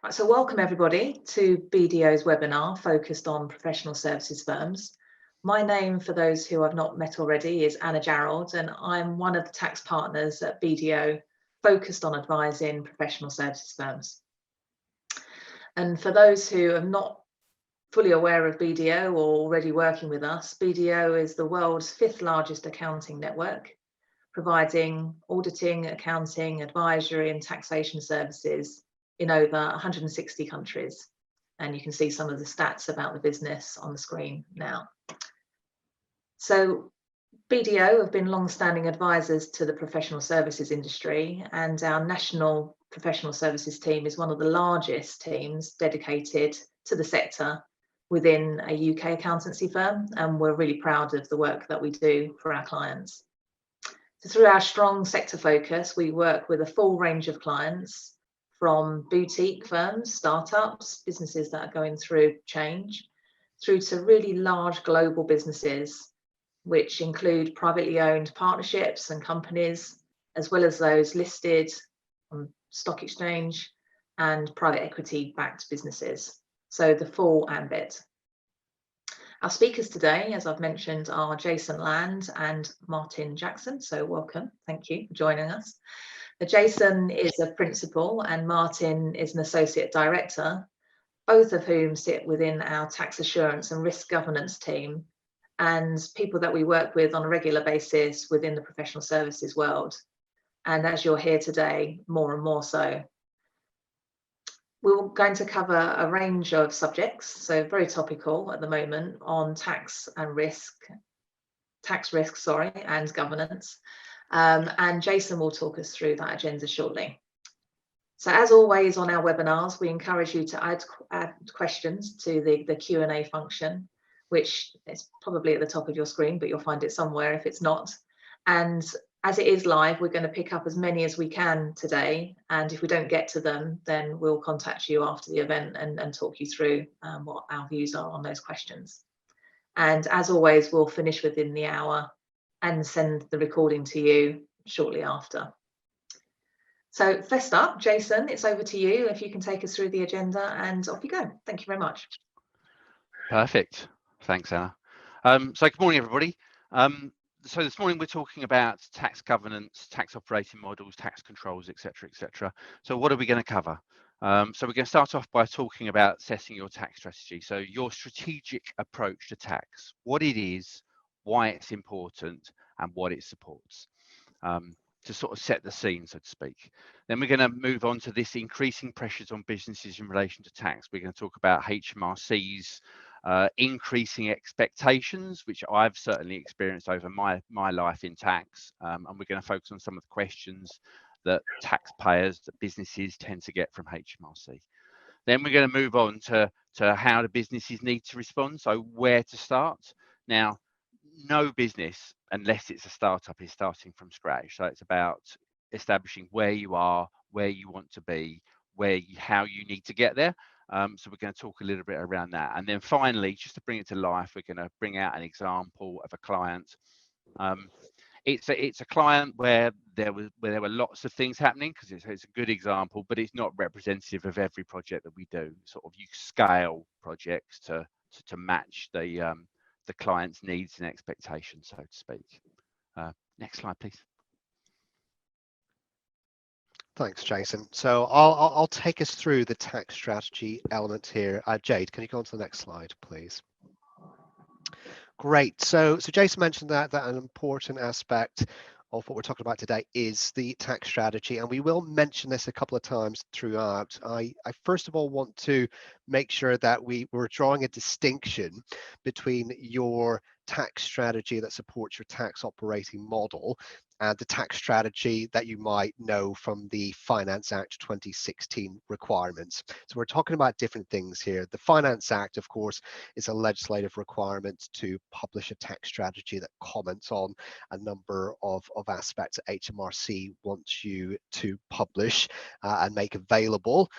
Right, so welcome everybody to BDO's webinar focused on professional services firms. My name, for those who I've not met already, is Anna Jarrold, and I'm one of the tax partners at BDO focused on advising professional services firms. And for those who are not fully aware of BDO or already working with us, BDO is the world's 5th largest accounting network, providing auditing, accounting, advisory and taxation services in over 160 countries. And you can see some of the stats about the business on the screen now. So BDO have been long-standing advisors to the professional services industry, and our national professional services team is one of the largest teams dedicated to the sector within a UK accountancy firm, and we're really proud of the work that we do for our clients. So through our strong sector focus, we work with a full range of clients, from boutique firms, startups, businesses that are going through change, through to really large global businesses, which include privately owned partnerships and companies, as well as those listed on stock exchange and private equity backed businesses. So the full ambit. Our speakers today, as I've mentioned, are Jason Land and Martin Jackson. So welcome, thank you for joining us. Jason is a principal and Martin is an associate director, both of whom sit within our tax assurance and risk governance team, and people that we work with on a regular basis within the professional services world. And as you'll hear today, more and more so. We're going to cover a range of subjects, so very topical at the moment, on tax risk, and governance. And Jason will talk us through that agenda shortly. So as always on our webinars, we encourage you to add questions to the Q&A function, which is probably at the top of your screen, but you'll find it somewhere if it's not. And as it is live, we're going to pick up as many as we can today. And if we don't get to them, then we'll contact you after the event and talk you through what our views are on those questions. And as always, we'll finish within the hour and send the recording to you shortly after. So first up, Jason, it's over to you. If you can take us through the agenda, and off you go. Thank you very much. Perfect. Thanks, Anna. So good morning, everybody. So this morning we're talking about tax governance, tax operating models, tax controls, etc., etc. So what are we going to cover? So we're going to start off by talking about setting your tax strategy. So your strategic approach to tax, what it is, why it's important, and what it supports, to sort of set the scene, so to speak. Then we're going to move on to this increasing pressures on businesses in relation to tax. We're going to talk about HMRC's increasing expectations, which I've certainly experienced over my life in tax, and we're going to focus on some of the questions that taxpayers, that businesses tend to get from HMRC. Then we're going to move on to how the businesses need to respond, so where to start. Now, no business, unless it's a startup, is starting from scratch. So it's about establishing where you are, where you want to be, how you need to get there. So we're going to talk a little bit around that. And then finally, just to bring it to life, we're going to bring out an example of a client. It's a client where there were lots of things happening, because it's a good example, but it's not representative of every project that we do. Sort of you scale projects to match the client's needs and expectations, so to speak. Next slide, please. Thanks, Jason. So I'll take us through the tax strategy element here. Jade, can you go on to the next slide, please? Great. So Jason mentioned that an important aspect of what we're talking about today is the tax strategy, and we will mention this a couple of times throughout. I first of all want to make sure that we're drawing a distinction between your tax strategy that supports your tax operating model and the tax strategy that you might know from the Finance Act 2016 requirements. So we're talking about different things here. The Finance Act, of course, is a legislative requirement to publish a tax strategy that comments on a number of aspects that HMRC wants you to publish and make available.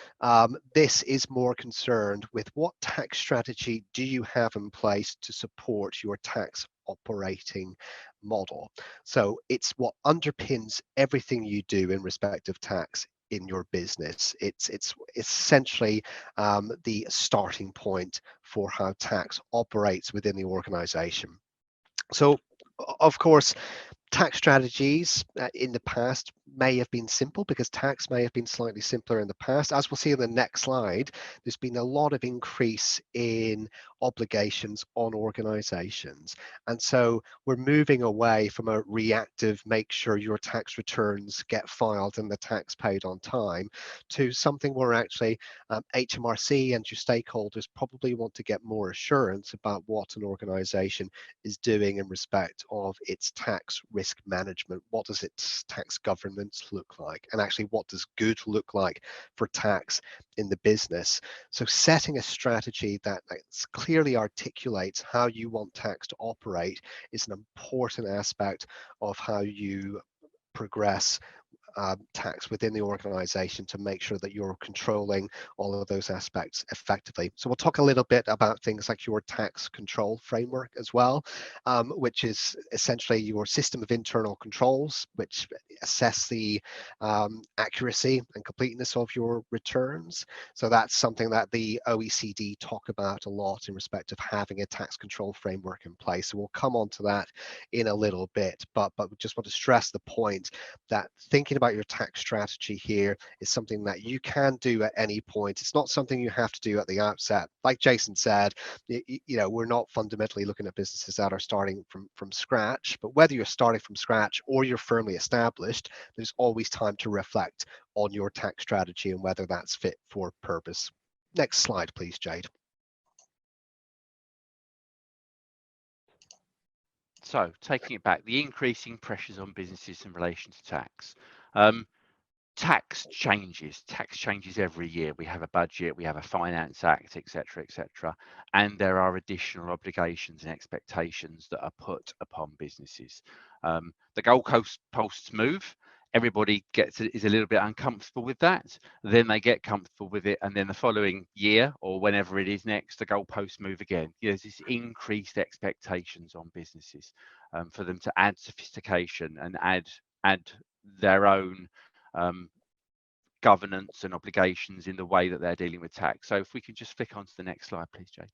This is more concerned with what tax strategy do you have in place to support your tax operating model. So it's what underpins everything you do in respect of tax in your business. It's essentially the starting point for how tax operates within the organization. So, of course, tax strategies in the past may have been simple because tax may have been slightly simpler in the past. As we'll see in the next slide, there's been a lot of increase in obligations on organizations. And so we're moving away from a reactive, make sure your tax returns get filed and the tax paid on time, to something where actually HMRC and your stakeholders probably want to get more assurance about what an organization is doing in respect of its tax risk management. What does its tax governance look like? And actually, what does good look like for tax in the business? So setting a strategy that clearly articulates how you want tax to operate is an important aspect of how you progress tax within the organization to make sure that you're controlling all of those aspects effectively. So we'll talk a little bit about things like your tax control framework as well, which is essentially your system of internal controls, which assess the accuracy and completeness of your returns. So that's something that the OECD talk about a lot in respect of having a tax control framework in place. So we'll come on to that in a little bit, but we just want to stress the point that thinking about your tax strategy here is something that you can do at any point. It's not something you have to do at the outset. Like Jason said, we're not fundamentally looking at businesses that are starting from scratch, but whether you're starting from scratch or you're firmly established, there's always time to reflect on your tax strategy and whether that's fit for purpose. Next slide, please, Jade. So taking it back, the increasing pressures on businesses in relation to tax. Tax changes every year. We have a budget, we have a finance act, etc., and there are additional obligations and expectations that are put upon businesses. The goalposts move. Everybody is a little bit uncomfortable with that. Then they get comfortable with it, and then the following year or whenever it is next, the goalposts move again. There's this increased expectations on businesses for them to add sophistication and add their own governance and obligations in the way that they're dealing with tax. So if we can just flick onto the next slide, please, Jade.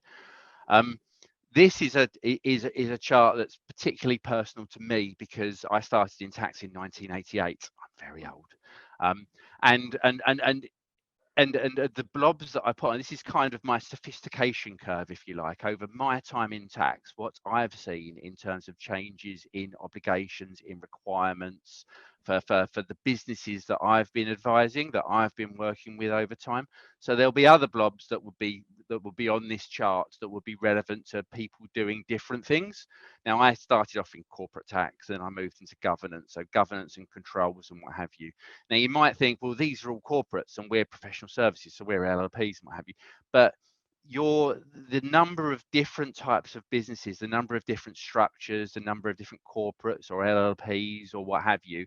This is a chart that's particularly personal to me because I started in tax in 1988. I'm very old, and the blobs that I put on, this is kind of my sophistication curve, if you like, over my time in tax, what I've seen in terms of changes in obligations, in requirements for the businesses that I've been advising, that I've been working with over time. So there'll be other blobs that will be on this chart that will be relevant to people doing different things. Now, I started off in corporate tax and I moved into governance, so governance and controls and what have you. Now, you might think, well, these are all corporates and we're professional services, so we're LLPs and what have you. But the number of different types of businesses, the number of different structures, the number of different corporates or LLPs or what have you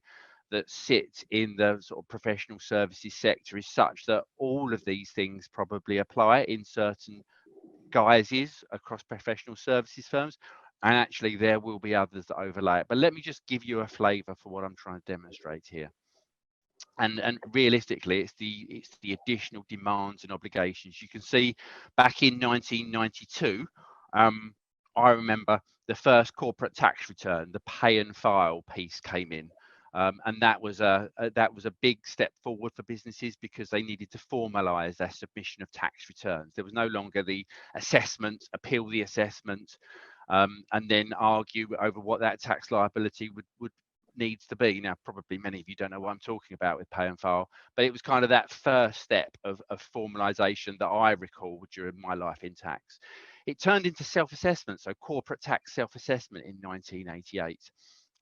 that sit in the sort of professional services sector is such that all of these things probably apply in certain guises across professional services firms. And actually, there will be others that overlay it. But let me just give you a flavour for what I'm trying to demonstrate here. And realistically, it's the additional demands and obligations. You can see back in 1992, I remember the first corporate tax return, the pay and file piece came in. And that was a big step forward for businesses because they needed to formalise their submission of tax returns. There was no longer the assessment, appeal the assessment, and then argue over what that tax liability would needs to be. Now, probably many of you don't know what I'm talking about with pay and file, but it was kind of that first step of formalisation that I recall during my life in tax. It turned into self-assessment, so corporate tax self-assessment in 1988.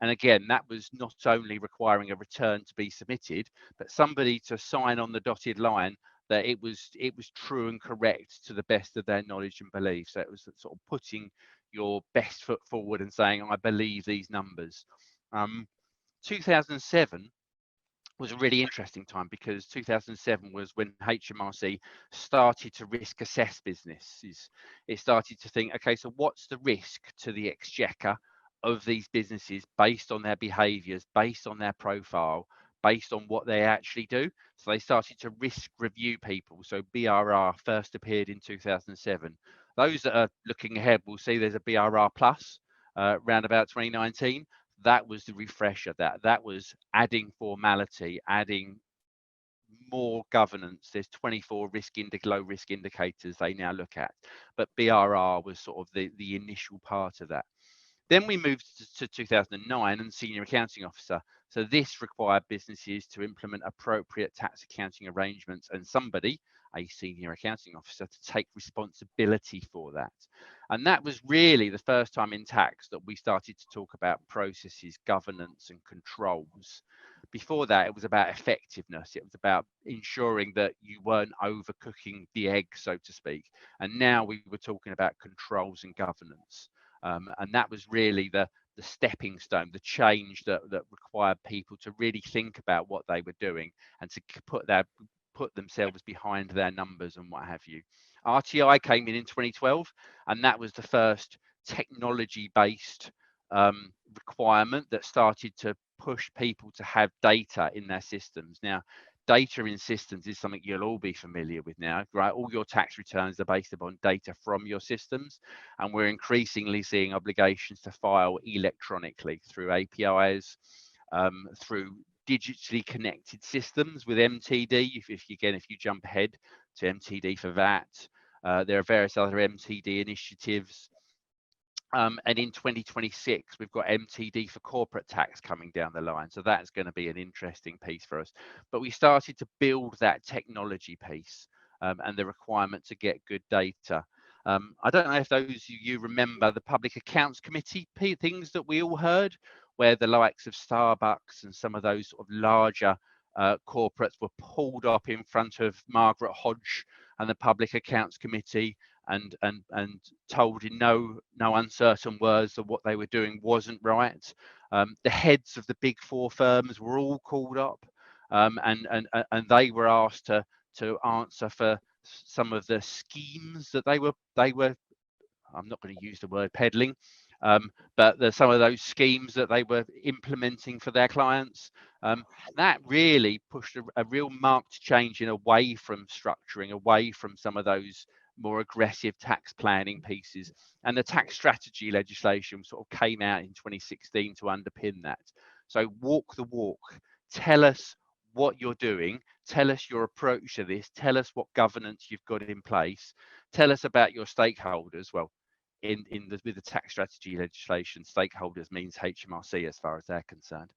And again, that was not only requiring a return to be submitted, but somebody to sign on the dotted line that it was true and correct to the best of their knowledge and belief. So it was sort of putting your best foot forward and saying, I believe these numbers. 2007 was a really interesting time because 2007 was when HMRC started to risk assess businesses. It started to think, okay, so what's the risk to the exchequer of these businesses based on their behaviours, based on their profile, based on what they actually do. So they started to risk review people. So BRR first appeared in 2007. Those that are looking ahead will see there's a BRR plus around about 2019. That was the refresh of that. That was adding formality, adding more governance. There's 24 low risk indicators they now look at, but BRR was sort of the initial part of that. Then we moved to 2009 and senior accounting officer. So this required businesses to implement appropriate tax accounting arrangements and somebody, a senior accounting officer, to take responsibility for that. And that was really the first time in tax that we started to talk about processes, governance and controls. Before that, it was about effectiveness. It was about ensuring that you weren't overcooking the egg, so to speak. And now we were talking about controls and governance. And that was really the stepping stone, the change that required people to really think about what they were doing and to put themselves behind their numbers and what have you. RTI came in 2012, and that was the first technology-based requirement that started to push people to have data in their systems. Now, data in systems is something you'll all be familiar with now, right? All your tax returns are based upon data from your systems, and we're increasingly seeing obligations to file electronically through APIs, through digitally connected systems with MTD. If you jump ahead to MTD for VAT, there are various other MTD initiatives. And in 2026, we've got MTD for corporate tax coming down the line. So that's going to be an interesting piece for us. But we started to build that technology piece and the requirement to get good data. I don't know if those of you remember the Public Accounts Committee things that we all heard, where the likes of Starbucks and some of those sort of larger corporates were pulled up in front of Margaret Hodge and the Public Accounts Committee and told in no uncertain words that what they were doing wasn't right. The heads of the big four firms were all called up, and they were asked to answer for some of the schemes that they were I'm not going to use the word peddling, but some of those schemes that they were implementing for their clients. That really pushed a real marked change in away from structuring, away from some of those more aggressive tax planning pieces. And the tax strategy legislation sort of came out in 2016 to underpin that. So walk the walk, tell us what you're doing, tell us your approach to this, tell us what governance you've got in place, tell us about your stakeholders. Well, with the tax strategy legislation, stakeholders means HMRC as far as they're concerned.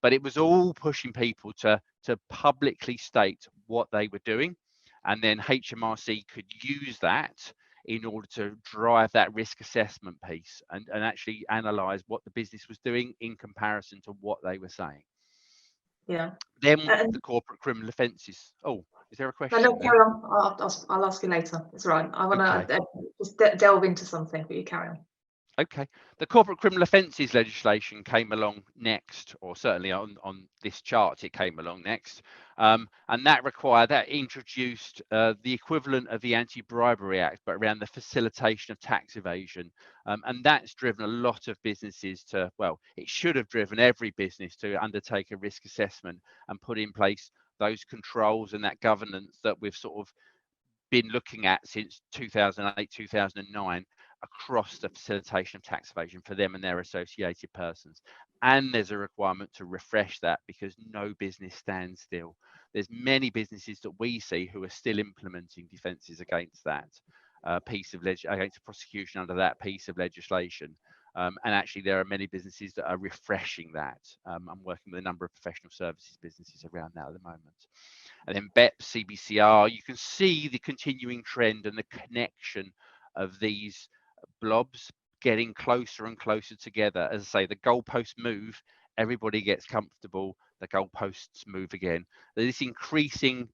But it was all pushing people to publicly state what they were doing, and then HMRC could use that in order to drive that risk assessment piece and actually analyse what the business was doing in comparison to what they were saying. Yeah. Then the corporate criminal offences. Oh, is there a question? No, carry on. I'll ask you later. It's all right. I want to just delve into something, but you carry on. Okay. The corporate criminal offences legislation came along next, or certainly on this chart, it came along next. And that introduced the equivalent of the Anti-Bribery Act, but around the facilitation of tax evasion. And that's driven a lot of businesses to, well, it should have driven every business to undertake a risk assessment and put in place those controls and that governance that we've sort of been looking at since 2008, 2009 across the facilitation of tax evasion for them and their associated persons. And there's a requirement to refresh that because no business stands still. There's many businesses that we see who are still implementing defences against that against the prosecution under that piece of legislation. And actually, there are many businesses that are refreshing that. I'm working with a number of professional services businesses around that at the moment. And then BEPS, CBCR, you can see the continuing trend and the connection of these blobs getting closer and closer together. As I say, the goalposts move, everybody gets comfortable, the goalposts move again. This increasing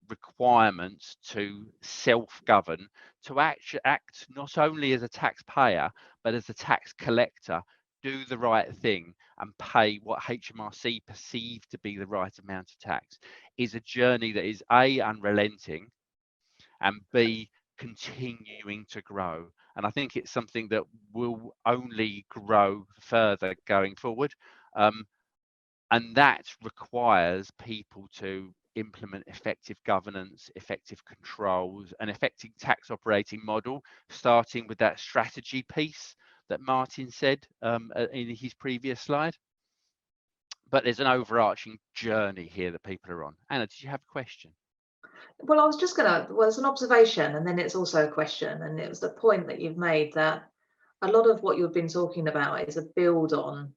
requirements to self-govern, to act not only as a taxpayer, but as a tax collector, do the right thing and pay what HMRC perceive to be the right amount of tax, is a journey that is A, unrelenting, and B, continuing to grow. And I think it's something that will only grow further going forward. And that requires people to implement effective governance, effective controls, an effective tax operating model, starting with that strategy piece that Martin said in his previous slide. But there's an overarching journey here that people are on. Anna, did you have a question? Well, I was just well, it's an observation and then it's also a question. And it was the point that you've made that a lot of what you've been talking about is a build on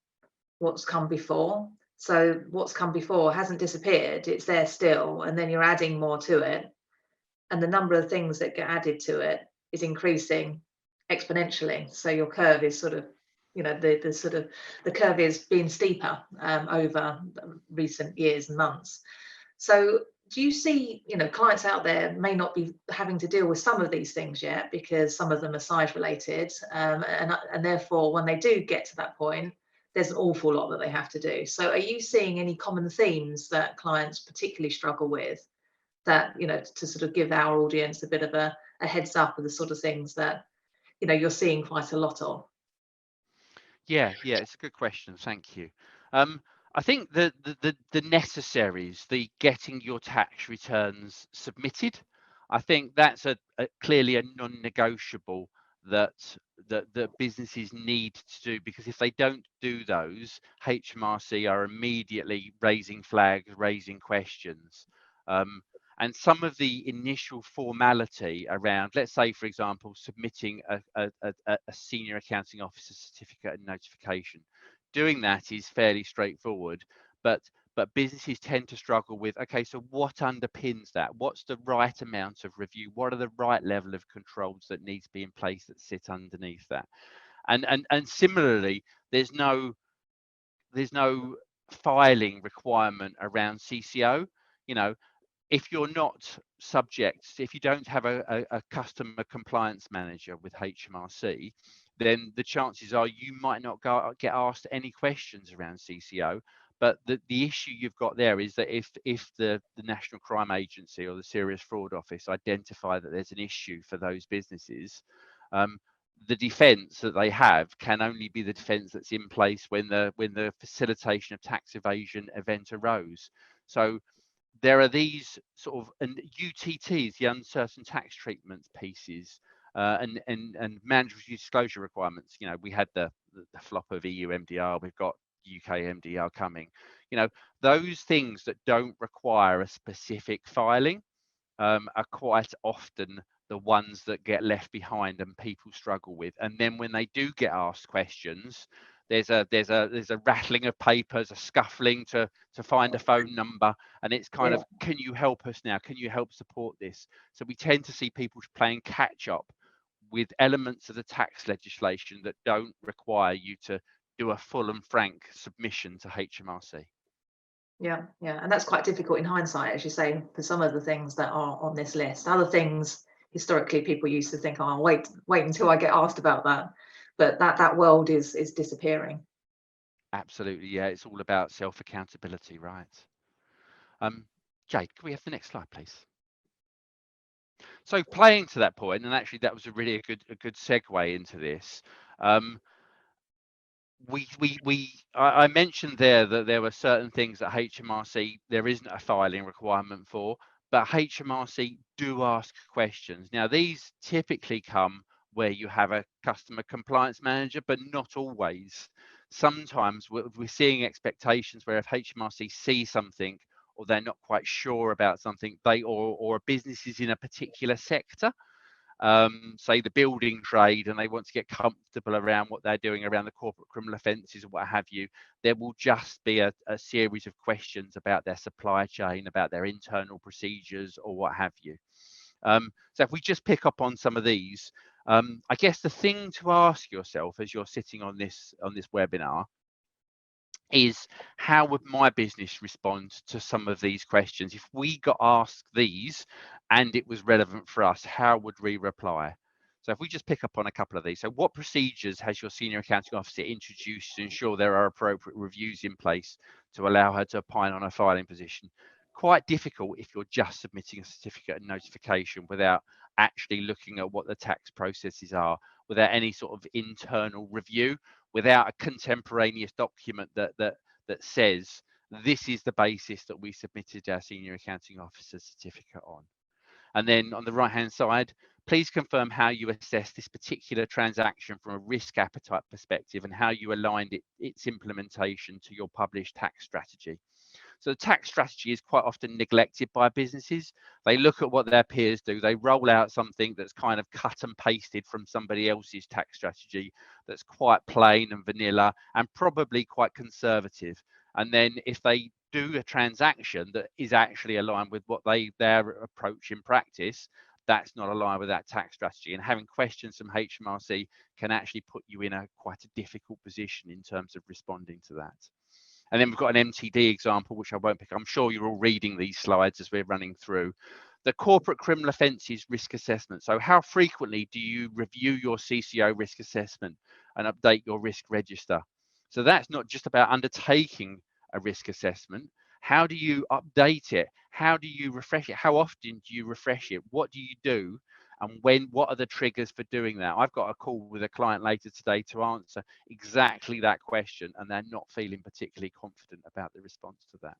what's come before. So what's come before hasn't disappeared, it's there still, and then you're adding more to it. And the number of things that get added to it is increasing exponentially. So your curve is sort of, the curve is being steeper over recent years and months. So do you see, clients out there may not be having to deal with some of these things yet because some of them are size related, and therefore when they do get to that point, there's an awful lot that they have to do. So are you seeing any common themes that clients particularly struggle with, that, to sort of give our audience a bit of a heads up of the sort of things that, you're seeing quite a lot of? Yeah, it's a good question. Thank you. I think the necessaries, the getting your tax returns submitted, I think that's clearly a non-negotiable that businesses need to do, because if they don't do those, HMRC are immediately raising flags, raising questions. And some of the initial formality around, let's say, for example, submitting a senior accounting officer certificate and notification, doing that is fairly straightforward, but businesses tend to struggle with, okay, so what underpins that? What's the right amount of review? What are the right level of controls that need to be in place that sit underneath that? And similarly, there's no filing requirement around CCO. If you're not subject, if you don't have a customer compliance manager with HMRC, then the chances are you might not get asked any questions around CCO. But the issue you've got there is that if the National Crime Agency or the Serious Fraud Office identify that there's an issue for those businesses, the defence that they have can only be the defence that's in place when the facilitation of tax evasion event arose. So there are these sort of UTTs, the uncertain tax treatment pieces, and mandatory disclosure requirements. We had the flop of EU MDR, we've got UK MDR coming. Those things that don't require a specific filing are quite often the ones that get left behind and people struggle with. And then when they do get asked questions, there's a rattling of papers, a scuffling to find a phone number, and it's kind of, can you help us now? Can you help support this? So we tend to see people playing catch up with elements of the tax legislation that don't require you to do a full and frank submission to HMRC. Yeah, and that's quite difficult in hindsight, as you say, for some of the things that are on this list. Other things, historically, people used to think, oh, wait until I get asked about that. But that world is disappearing. Absolutely, yeah. It's all about self-accountability, right? Jade, can we have the next slide, please? So playing to that point, and actually that was a good segue into this. I mentioned there that there were certain things that HMRC there isn't a filing requirement for, but HMRC do ask questions. Now these typically come where you have a customer compliance manager, but not always. Sometimes we're seeing expectations where if HMRC see something or they're not quite sure about something, or a business is in a particular sector, say the building trade, and they want to get comfortable around what they're doing around the corporate criminal offences or what have you, there will just be a series of questions about their supply chain, about their internal procedures or what have you. So if we just pick up on some of these, I guess the thing to ask yourself as you're sitting on this webinar is, how would my business respond to some of these questions? If we got asked these and it was relevant for us, how would we reply? So if we just pick up on a couple of these. So what procedures has your senior accounting officer introduced to ensure there are appropriate reviews in place to allow her to opine on a filing position? Quite difficult if you're just submitting a certificate and notification without actually looking at what the tax processes are, without any sort of internal review, without a contemporaneous document that says this is the basis that we submitted our senior accounting officer certificate on. And then on the right hand side, please confirm how you assess this particular transaction from a risk appetite perspective and how you aligned its implementation to your published tax strategy. So the tax strategy is quite often neglected by businesses. They look at what their peers do. They roll out something that's kind of cut and pasted from somebody else's tax strategy that's quite plain and vanilla and probably quite conservative. And then if they do a transaction that is actually aligned with what their approach in practice, that's not aligned with that tax strategy. And having questions from HMRC can actually put you in quite a difficult position in terms of responding to that. And then we've got an MTD example, which I won't pick. I'm sure you're all reading these slides as we're running through. The corporate criminal offences risk assessment. So how frequently do you review your CCO risk assessment and update your risk register? So that's not just about undertaking a risk assessment. How do you update it? How do you refresh it? How often do you refresh it? What do you do? And what are the triggers for doing that? I've got a call with a client later today to answer exactly that question, and they're not feeling particularly confident about the response to that.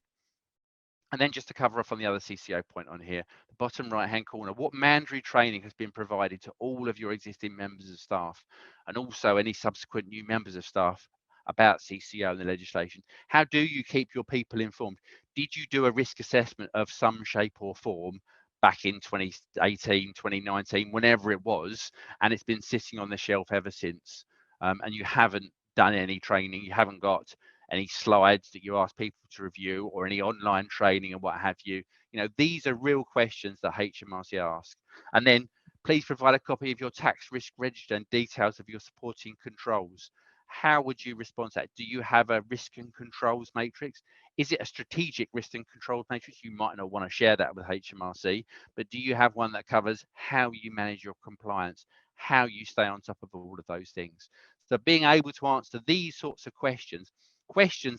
And then just to cover off on the other CCO point on here, the bottom right hand corner, what mandatory training has been provided to all of your existing members of staff and also any subsequent new members of staff about CCO and the legislation? How do you keep your people informed? Did you do a risk assessment of some shape or form back in 2018, 2019, whenever it was, and it's been sitting on the shelf ever since, and you haven't done any training, you haven't got any slides that you ask people to review or any online training and what have you? You know, these are real questions that HMRC asks. And then please provide a copy of your tax risk register and details of your supporting controls. How would you respond to that? Do you have a risk and controls matrix? Is it a strategic risk and controls matrix? You might not want to share that with HMRC, but do you have one that covers how you manage your compliance, how you stay on top of all of those things? So being able to answer these sorts of questions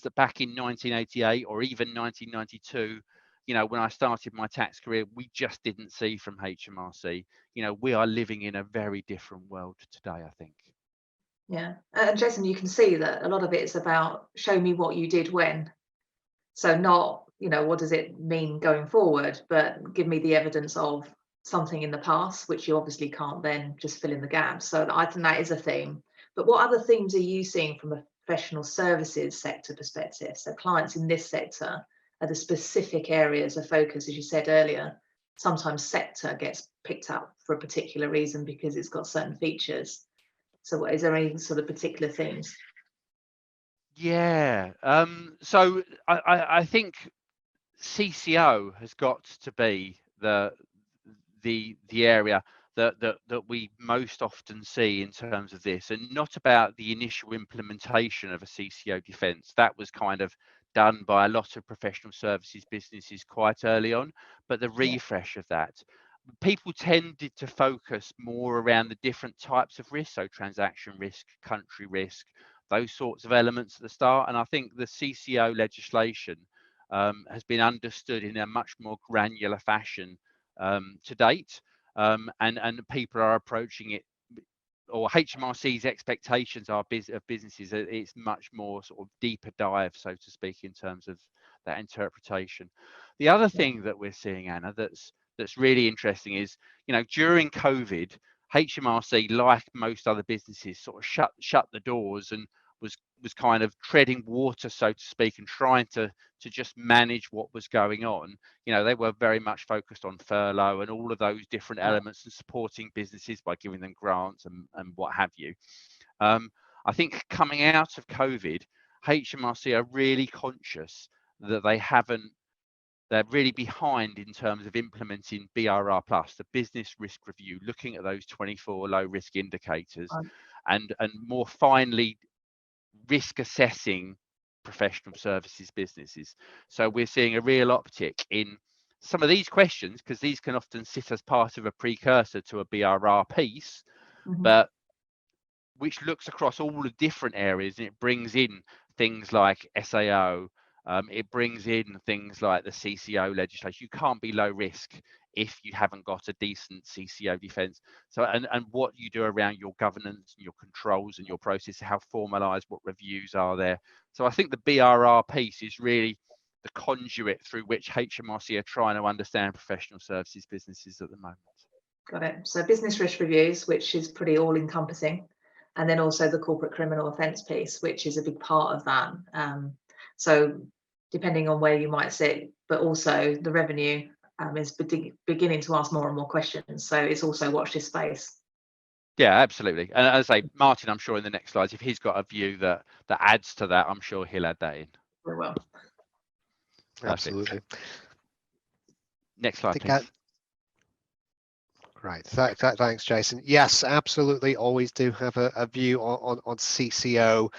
that back in 1988 or even 1992, you know, when I started my tax career, we just didn't see from HMRC. You know, we are living in a very different world today, I think. Yeah, and Jason, you can see that a lot of it is about show me what you did when. So not, you know, what does it mean going forward, but give me the evidence of something in the past, which you obviously can't then just fill in the gaps. So I think that is a theme. But what other themes are you seeing from a professional services sector perspective? So clients in this sector, are the specific areas of focus, as you said earlier? Sometimes sector gets picked up for a particular reason because it's got certain features. So is there any sort of particular things? Yeah, so I think CCO has got to be the area that we most often see in terms of this, and not about the initial implementation of a CCO defence. That was kind of done by a lot of professional services businesses quite early on, but the refresh of that. People tended to focus more around the different types of risk, so transaction risk, country risk, those sorts of elements at the start. And I think the CCO legislation has been understood in a much more granular fashion to date, and people are approaching it, or HMRC's expectations are of businesses, it's much more sort of deeper dive, so to speak, in terms of that interpretation. The other thing that we're seeing, Anna, that's really interesting is, you know, during COVID, HMRC, like most other businesses, sort of shut the doors and was kind of treading water, so to speak, and trying to just manage what was going on. You know, they were very much focused on furlough and all of those different elements and supporting businesses by giving them grants and what have you. I think coming out of COVID, HMRC are really conscious that they're really behind in terms of implementing BRR+, the business risk review, looking at those 24 low risk indicators and more finely risk assessing professional services businesses. So we're seeing a real uptick in some of these questions, because these can often sit as part of a precursor to a BRR piece, but which looks across all the different areas, and it brings in things like SAO, it brings in things like the CCO legislation. You can't be low risk if you haven't got a decent CCO defence. So, and what you do around your governance and your controls and your process, how formalised, what reviews are there. So I think the BRR piece is really the conduit through which HMRC are trying to understand professional services businesses at the moment. Got it. So business risk reviews, which is pretty all-encompassing, and then also the corporate criminal offence piece, which is a big part of that. So depending on where you might sit, but also the revenue is beginning to ask more and more questions. So it's also watch this space. Yeah, absolutely. And as I say, Martin, I'm sure in the next slides, if he's got a view that adds to that, I'm sure he'll add that in. Very well. Absolutely. Next slide, please. Great, thanks, Jason. Yes, absolutely. Always do have a view on CCO.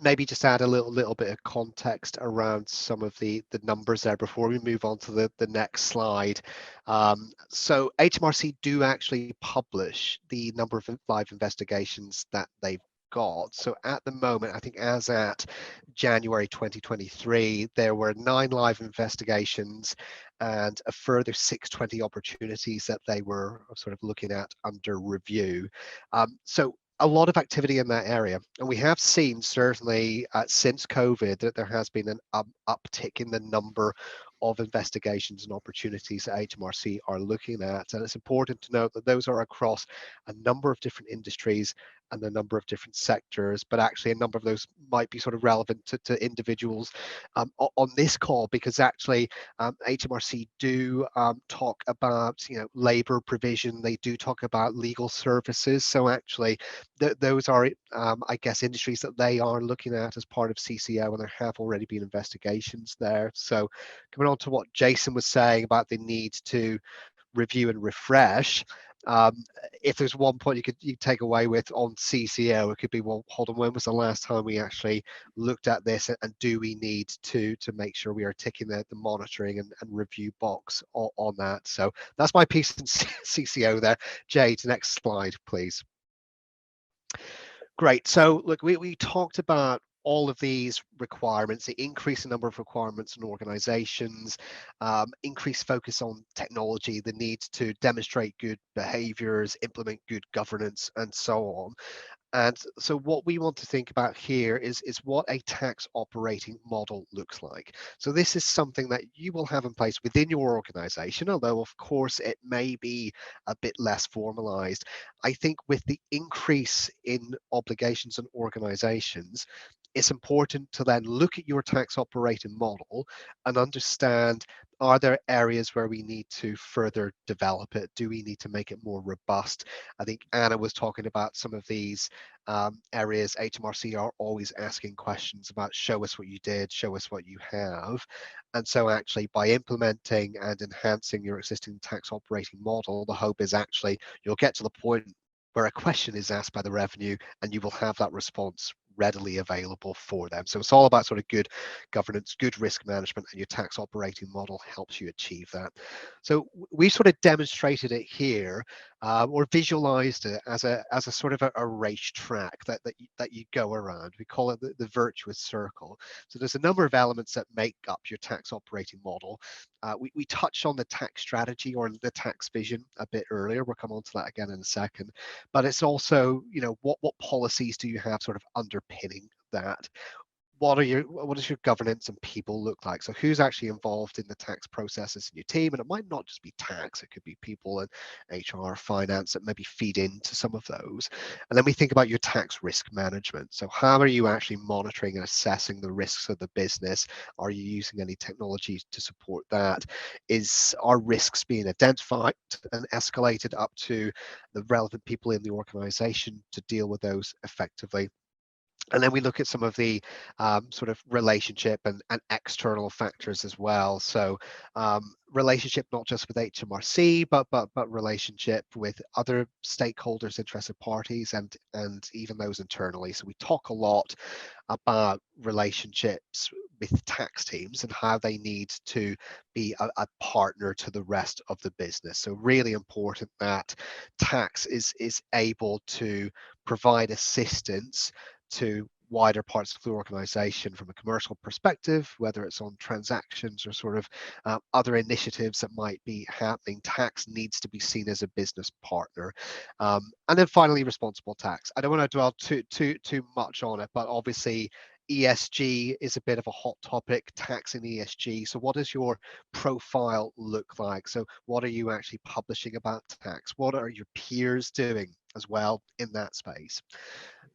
Maybe just add a little bit of context around some of the numbers there before we move on to the next slide. So HMRC do actually publish the number of live investigations that they've got. So at the moment, I think as at January 2023, there were 9 live investigations and a further 620 opportunities that they were sort of looking at under review. So a lot of activity in that area. And we have seen certainly since COVID that there has been an uptick in the number of investigations and opportunities that HMRC are looking at. And it's important to note that those are across a number of different industries and a number of different sectors, but actually a number of those might be sort of relevant to individuals on this call, because actually HMRC do talk about, labour provision. They do talk about legal services. So actually those are, I guess, industries that they are looking at as part of CCO, and there have already been investigations there. So coming on to what Jason was saying about the need to review and refresh, if there's one point you take away with on CCO, it could be, well, hold on, when was the last time we actually looked at this, and do we need to make sure we are ticking the monitoring and review box on that? So that's my piece in CCO there. Jade, next slide, please. Great. So look, we talked about all of these requirements, the increase in number of requirements in organizations, increased focus on technology, the need to demonstrate good behaviors, implement good governance, and so on. And so what we want to think about here is what a tax operating model looks like. So this is something that you will have in place within your organization, although of course it may be a bit less formalized. I think with the increase in obligations on organizations, it's important to then look at your tax operating model and understand, are there areas where we need to further develop it? Do we need to make it more robust? I think Anna was talking about some of these areas. HMRC are always asking questions about, show us what you did, show us what you have. And so actually by implementing and enhancing your existing tax operating model, the hope is actually you'll get to the point where a question is asked by the revenue and you will have that response readily available for them. So it's all about sort of good governance, good risk management, and your tax operating model helps you achieve that. So we sort of demonstrated it here, or visualized it as a sort of a racetrack that you go around. We call it the virtuous circle. So there's a number of elements that make up your tax operating model. We touched on the tax strategy or the tax vision a bit earlier. We'll come on to that again in a second. But it's also, what policies do you have sort of underpinning that? What does your governance and people look like? So who's actually involved in the tax processes in your team? And it might not just be tax, it could be people and HR, finance that maybe feed into some of those. And then we think about your tax risk management. So how are you actually monitoring and assessing the risks of the business? Are you using any technology to support that? Are risks being identified and escalated up to the relevant people in the organization to deal with those effectively? And then we look at some of the sort of relationship and external factors as well. So relationship not just with HMRC, but relationship with other stakeholders, interested parties, and even those internally. So we talk a lot about relationships with tax teams and how they need to be a partner to the rest of the business. So really important that tax is able to provide assistance to wider parts of the organization from a commercial perspective, whether it's on transactions or sort of other initiatives that might be happening. Tax needs to be seen as a business partner. And then finally, responsible tax. I don't want to dwell too much on it, but obviously ESG is a bit of a hot topic, tax and ESG. So what does your profile look like? So what are you actually publishing about tax? What are your peers doing as well in that space?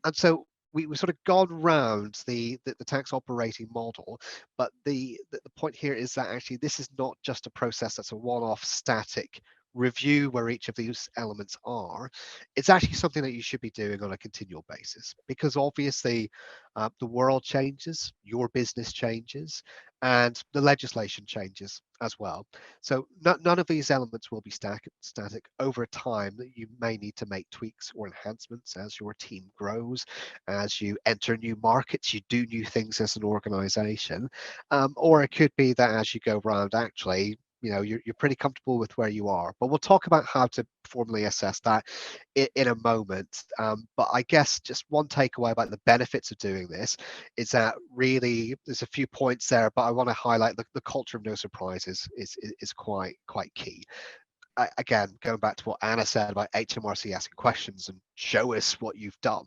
And so we sort of gone round the tax operating model, but the point here is that actually this is not just a process that's a one-off static review where each of these elements are. It's actually something that you should be doing on a continual basis, because obviously the world changes, your business changes, and the legislation changes as well. So none of these elements will be static. Over time. You may need to make tweaks or enhancements as your team grows, as you enter new markets, you do new things as an organization, or it could be that as you go around, actually, you're pretty comfortable with where you are. But we'll talk about how to formally assess that in a moment. But I guess just one takeaway about the benefits of doing this is that really there's a few points there, but I want to highlight the culture of no surprises is quite key. Again, going back to what Anna said about HMRC asking questions and show us what you've done.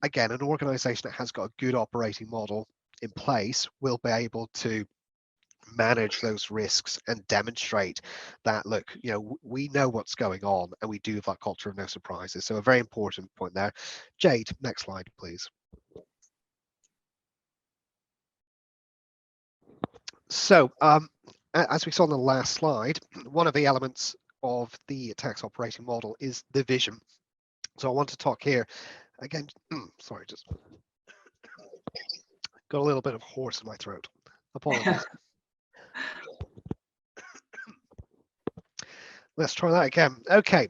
Again, an organization that has got a good operating model in place will be able to manage those risks and demonstrate that, look, we know what's going on and we do have that culture of no surprises. So a very important point there. Jade, next slide, please. So as we saw on the last slide, one of the elements of the tax operating model is the vision. So I want to talk here again, sorry, just got a little bit of hoarse in my throat. Apologies. Let's try that again. Okay,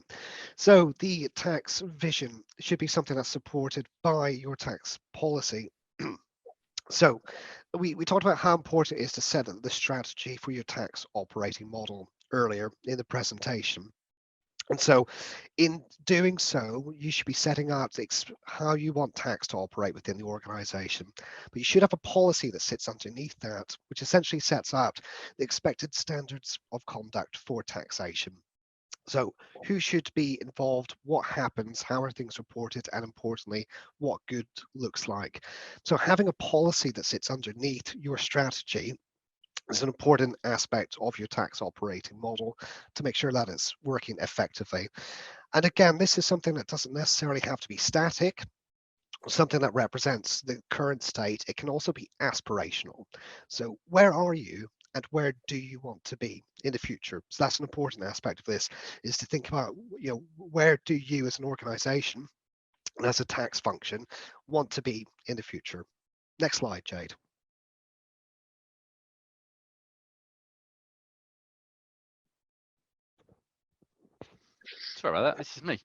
so the tax vision should be something that's supported by your tax policy. So we talked about how important it is to set the strategy for your tax operating model earlier in the presentation. And so in doing so, you should be setting out how you want tax to operate within the organization. But you should have a policy that sits underneath that, which essentially sets out the expected standards of conduct for taxation. So who should be involved, what happens, how are things reported, and importantly, what good looks like. So having a policy that sits underneath your strategy is an important aspect of your tax operating model to make sure that it's working effectively. And again, this is something that doesn't necessarily have to be static, something that represents the current state. It can also be aspirational. So where are you and where do you want to be in the future? So that's an important aspect of this, is to think about, where do you as an organization and as a tax function want to be in the future? Next slide, Jade. Sorry about that. This is me.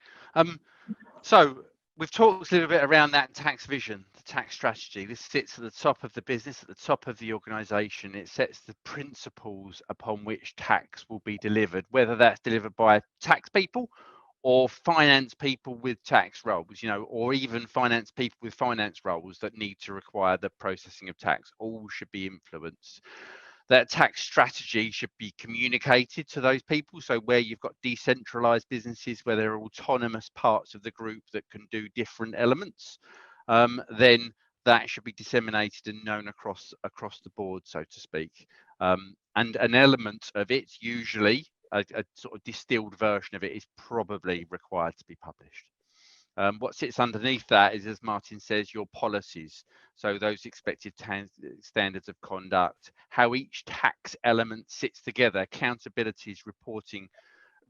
So we've talked a little bit around that tax vision, the tax strategy. This sits at the top of the business, at the top of the organization. It sets the principles upon which tax will be delivered, whether that's delivered by tax people or finance people with tax roles, or even finance people with finance roles that need to require the processing of tax. All should be influenced. That tax strategy should be communicated to those people. So where you've got decentralized businesses, where there are autonomous parts of the group that can do different elements, then that should be disseminated and known across the board, so to speak. And an element of it, usually a sort of distilled version of it, is probably required to be published. What sits underneath that is, as Martin says, your policies. So those expected standards of conduct, how each tax element sits together, accountabilities, reporting,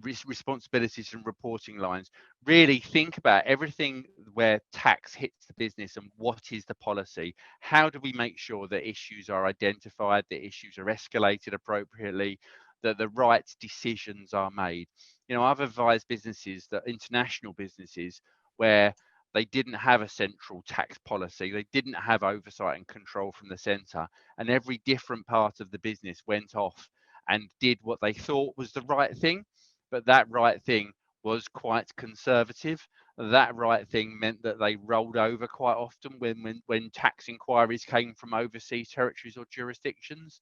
responsibilities and reporting lines. Really think about everything where tax hits the business and what is the policy. How do we make sure that issues are identified, that issues are escalated appropriately, that the right decisions are made? I've advised businesses, that international businesses, where they didn't have a central tax policy, they didn't have oversight and control from the centre, and every different part of the business went off and did what they thought was the right thing, but that right thing was quite conservative. That right thing meant that they rolled over quite often when tax inquiries came from overseas territories or jurisdictions.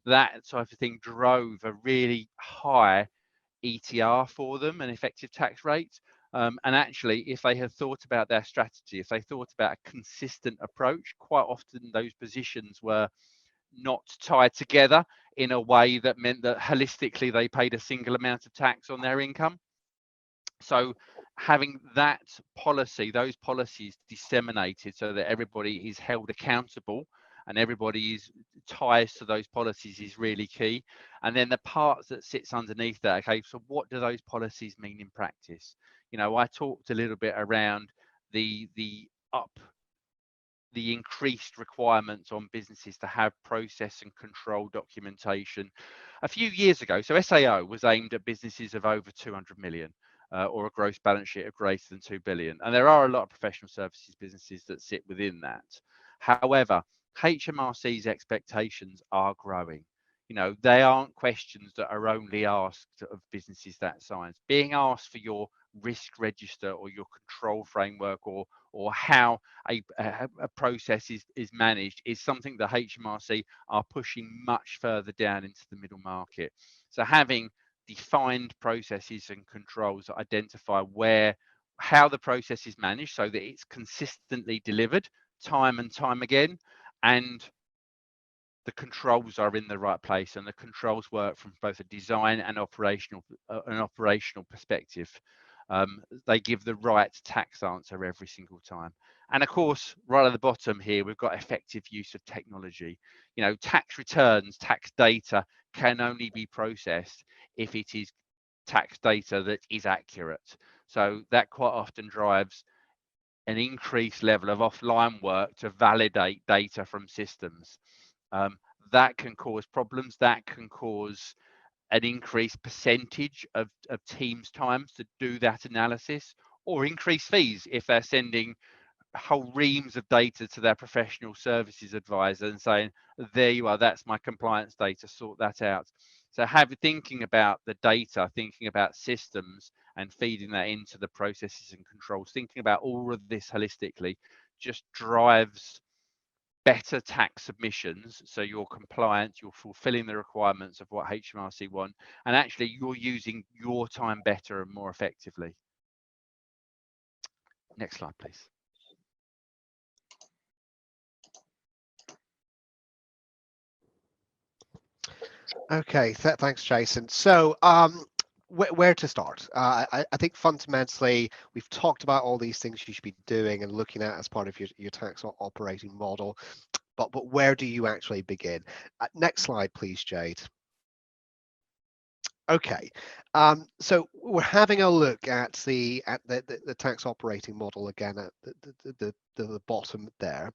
That type of thing drove a really high ETR for them, an effective tax rate. And actually, if they had thought about their strategy, if they thought about a consistent approach, quite often those positions were not tied together in a way that meant that holistically they paid a single amount of tax on their income. So having that policy, those policies disseminated so that everybody is held accountable and everybody is ties to those policies is really key. And then the parts that sits underneath that, okay, so what do those policies mean in practice? You know, I talked a little bit around the increased requirements on businesses to have process and control documentation a few years ago. So SAO was aimed at businesses of over 200 million or a gross balance sheet of greater than 2 billion. And there are a lot of professional services businesses that sit within that. However, HMRC's expectations are growing. You know, they aren't questions that are only asked of businesses that size. Being asked for your risk register or your control framework or how a process is managed is something that HMRC are pushing much further down into the middle market. So having defined processes and controls that identify how the process is managed so that it's consistently delivered time and time again, and the controls are in the right place, and the controls work from both a design and operational perspective. They give the right tax answer every single time. And of course, right at the bottom here, we've got effective use of technology. You know, tax returns, tax data can only be processed if it is tax data that is accurate. So that quite often drives an increased level of offline work to validate data from systems. That can cause problems, that can cause an increased percentage of teams' times to do that analysis, or increase fees if they're sending whole reams of data to their professional services advisor and saying, there you are, that's my compliance data, sort that out. So thinking about the data, thinking about systems and feeding that into the processes and controls, thinking about all of this holistically just drives better tax submissions, so you're compliant, you're fulfilling the requirements of what HMRC want, and actually you're using your time better and more effectively. Next slide, please. Okay, thanks, Jason. So where to start? I think fundamentally we've talked about all these things you should be doing and looking at as part of your tax operating model, but where do you actually begin? Next slide, please, Jade. Okay, so we're having a look at the tax operating model again at the bottom there,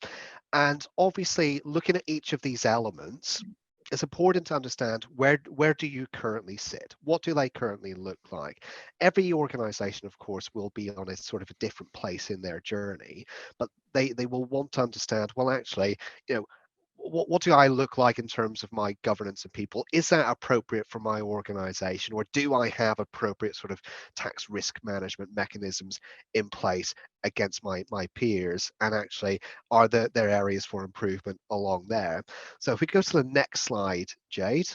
and obviously looking at each of these elements, it's important to understand where do you currently sit? What do they currently look like? Every organization, of course, will be on a sort of a different place in their journey, but they will want to understand, well, actually, you know, what do I look like in terms of my governance and people? Is that appropriate for my organization, or do I have appropriate sort of tax risk management mechanisms in place against my peers? And actually, are there areas for improvement along there? So if we go to the next slide, Jade,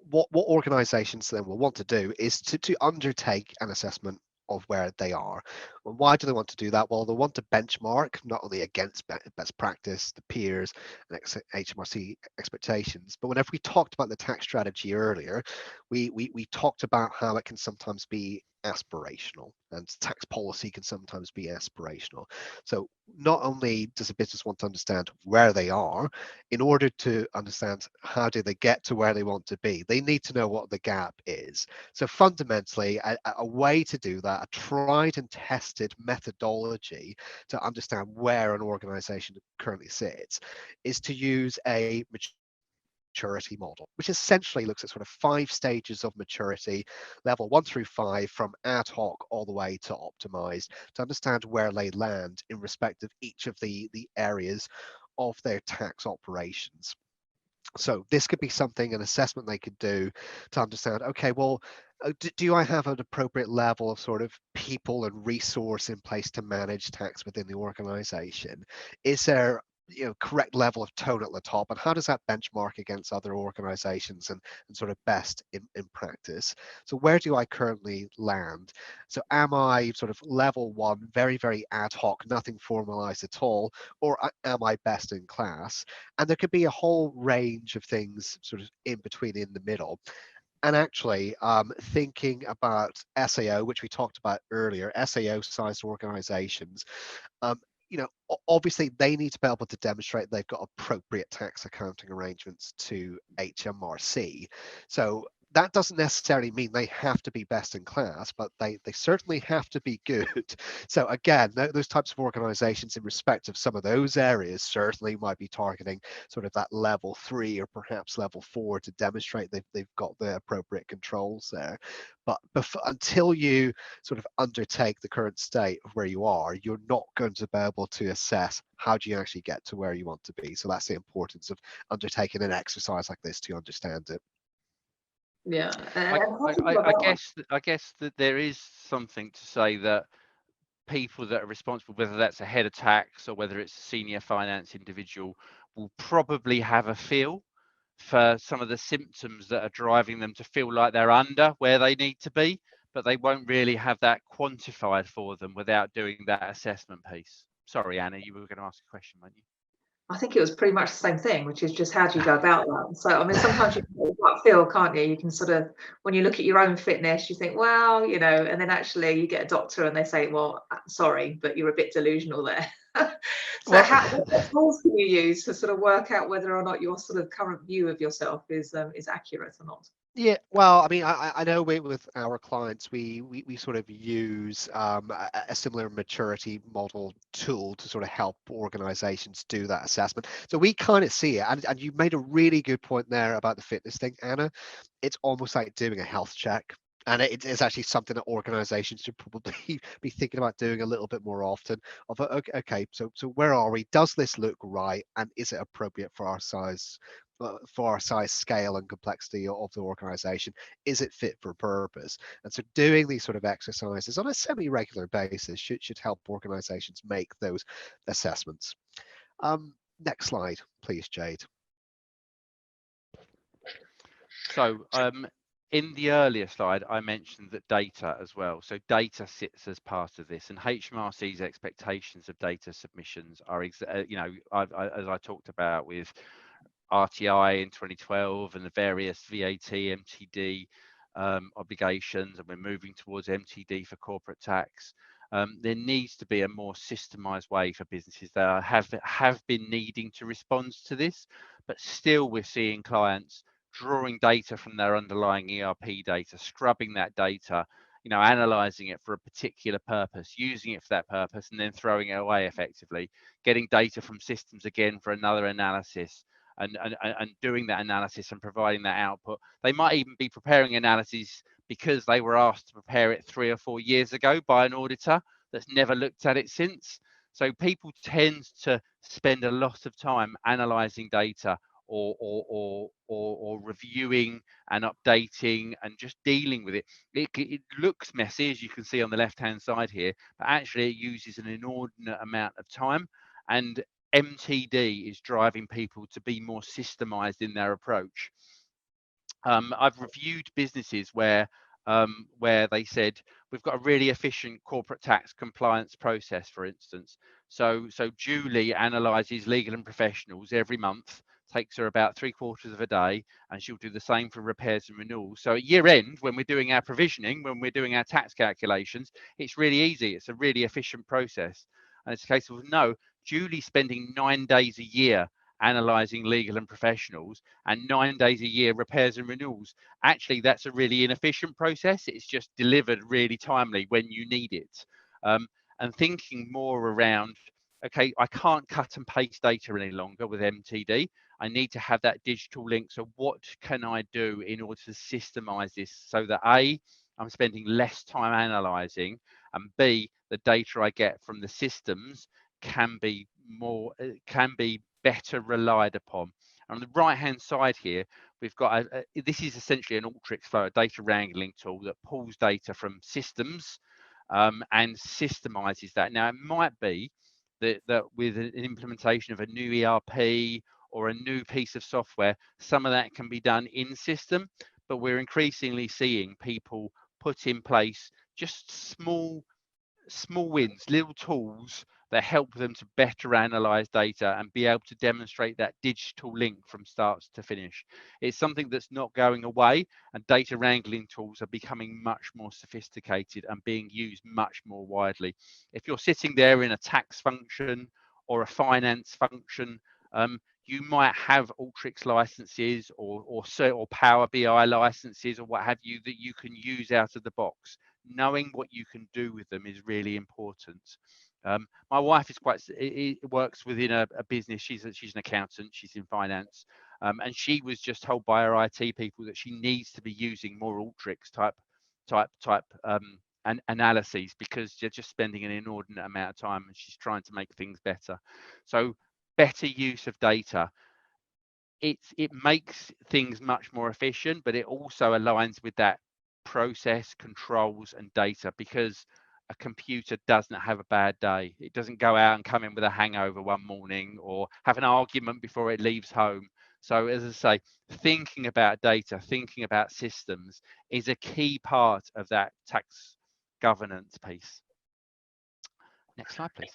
what organizations then will want to do is to undertake an assessment of where they are. Well, why do they want to do that? Well, they want to benchmark not only against best practice, the peers, and HMRC expectations, but whenever we talked about the tax strategy earlier, we talked about how it can sometimes be aspirational, and tax policy can sometimes be aspirational. So not only does a business want to understand where they are, in order to understand how do they get to where they want to be, they need to know what the gap is. So fundamentally, a way to do that, a tried and tested methodology to understand where an organization currently sits, is to use a maturity model, which essentially looks at sort of 5 stages of maturity, level 1 through 5, from ad hoc all the way to optimized, to understand where they land in respect of each of the areas of their tax operations. So this could be something, an assessment they could do to understand, okay, well, do I have an appropriate level of sort of people and resource in place to manage tax within the organization? Is there correct level of tone at the top, and how does that benchmark against other organizations and sort of best in practice? So where do I currently land? So am I sort of level one, very, very ad hoc, nothing formalized at all, or am I best in class? And there could be a whole range of things sort of in between, in the middle. And actually, thinking about SAO, which we talked about earlier, SAO sized organizations, um, obviously they need to be able to demonstrate they've got appropriate tax accounting arrangements to HMRC. So that doesn't necessarily mean they have to be best in class, but they certainly have to be good. So again, those types of organizations in respect of some of those areas certainly might be targeting sort of that level 3 or perhaps level 4 to demonstrate they've got the appropriate controls there. But until you sort of undertake the current state of where you are, you're not going to be able to assess how do you actually get to where you want to be. So that's the importance of undertaking an exercise like this to understand it. Yeah. I guess that there is something to say that people that are responsible, whether that's a head of tax or whether it's a senior finance individual, will probably have a feel for some of the symptoms that are driving them to feel like they're under where they need to be, but they won't really have that quantified for them without doing that assessment piece. Sorry, Anna, you were going to ask a question, weren't you? I think it was pretty much the same thing, which is just how do you go about that? So, I mean, sometimes you can feel, can't you? You can sort of, when you look at your own fitness, you think, well, and then actually you get a doctor and they say, well, sorry, but you're a bit delusional there. So, Well, what tools can you use to sort of work out whether or not your sort of current view of yourself is accurate or not? yeah, well, I mean, I know with our clients, we sort of use a similar maturity model tool to sort of help organizations do that assessment. So we kind of see it, and you made a really good point there about the fitness thing, Anna. It's almost like doing a health check. And it is actually something that organizations should probably be thinking about doing a little bit more often. Of okay, so where are we? Does this look right? And is it appropriate for our size? For our size, scale, and complexity of the organization? Is it fit for purpose? And so doing these sort of exercises on a semi-regular basis should help organizations make those assessments. Next slide, please, Jade. So in the earlier slide, I mentioned that data as well. So data sits as part of this, and HMRC's expectations of data submissions are, as I talked about with RTI in 2012 and the various VAT, MTD obligations, and we're moving towards MTD for corporate tax. There needs to be a more systemized way for businesses that have been needing to respond to this, but still we're seeing clients drawing data from their underlying ERP data, scrubbing that data, analyzing it for a particular purpose, using it for that purpose, and then throwing it away effectively, getting data from systems again for another analysis, and doing that analysis and providing that output. They might even be preparing analyses because they were asked to prepare it 3 or 4 years ago by an auditor that's never looked at it since. So people tend to spend a lot of time analyzing data or reviewing and updating and just dealing with it. It looks messy, as you can see on the left-hand side here, but actually it uses an inordinate amount of time, and MTD is driving people to be more systemized in their approach. I've reviewed businesses where they said we've got a really efficient corporate tax compliance process, for instance. So Julie analyzes legal and professionals every month, takes her about 3/4 of a day, and she'll do the same for repairs and renewals. So at year end, when we're doing our provisioning, when we're doing our tax calculations, it's really easy. It's a really efficient process. And it's a case of, no, Julie's spending 9 days a year analyzing legal and professionals and 9 days a year repairs and renewals. Actually, that's a really inefficient process. It's just delivered really timely when you need it. And thinking more around, okay, I can't cut and paste data any longer with MTD. I need to have that digital link. So what can I do in order to systemize this so that A, I'm spending less time analyzing, and B, the data I get from the systems can be better relied upon. On the right hand side here, we've got this is essentially an Alteryx flow, a data wrangling tool that pulls data from systems and systemizes that. Now, it might be that with an implementation of a new ERP or a new piece of software, some of that can be done in system, but we're increasingly seeing people put in place just small wins, little tools that help them to better analyze data and be able to demonstrate that digital link from start to finish. It's something that's not going away, and data wrangling tools are becoming much more sophisticated and being used much more widely. If you're sitting there in a tax function or a finance function, you might have Alteryx licenses or Power BI licenses or what have you that you can use out of the box. Knowing what you can do with them is really important. My wife is works within a business. She's an accountant. She's in finance, and she was just told by her IT people that she needs to be using more Alteryx type analyses because you're just spending an inordinate amount of time, and she's trying to make things better. So better use of data. It makes things much more efficient, but it also aligns with that process, controls, and data, because a computer doesn't have a bad day. It doesn't go out and come in with a hangover one morning or have an argument before it leaves home. So as I say, thinking about data, thinking about systems is a key part of that tax governance piece. Next slide, please.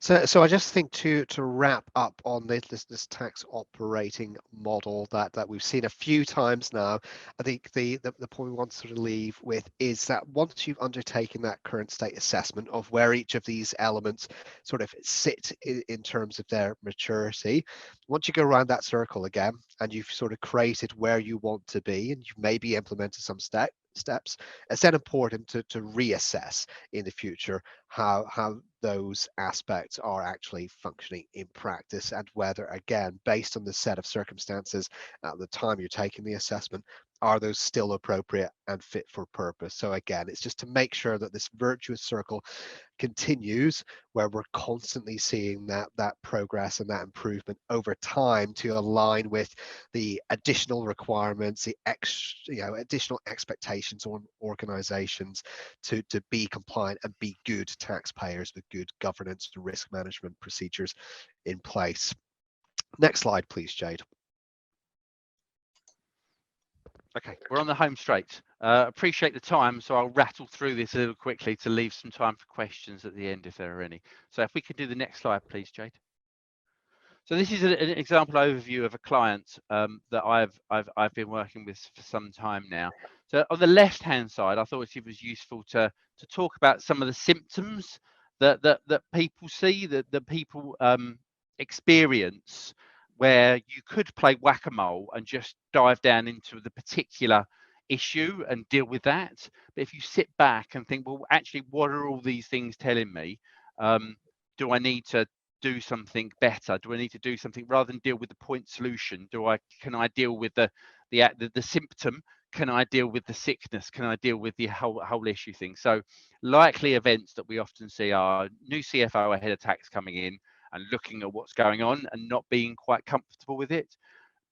So I just think to wrap up on this tax operating model that we've seen a few times now, I think the point we want to sort of leave with is that once you've undertaken that current state assessment of where each of these elements sort of sit in terms of their maturity, once you go around that circle again and you've sort of created where you want to be and you've maybe implemented some steps, it's then important to reassess in the future how those aspects are actually functioning in practice, and whether, again, based on the set of circumstances at the time you're taking the assessment, are those still appropriate and fit for purpose. So again, it's just to make sure that this virtuous circle continues, where we're constantly seeing that progress and that improvement over time to align with the additional requirements, the additional expectations on organizations to be compliant and be good taxpayers with good governance and risk management procedures in place. Next slide, please, Jade. Okay, we're on the home straight. Appreciate the time, so I'll rattle through this a little quickly to leave some time for questions at the end if there are any. So if we could do the next slide, please, Jade. So this is an example overview of a client that I've been working with for some time now. So on the left-hand side, I thought it was useful to talk about some of the symptoms that people see, that people experience, where you could play whack-a-mole and just dive down into the particular issue and deal with that. But if you sit back and think, well, actually, what are all these things telling me? Do I need to do something better? Do I need to do something rather than deal with the point solution? Can I deal with the symptom? Can I deal with the sickness? Can I deal with the whole issue thing? So likely events that we often see are new CFO or head of tax coming in and looking at what's going on and not being quite comfortable with it.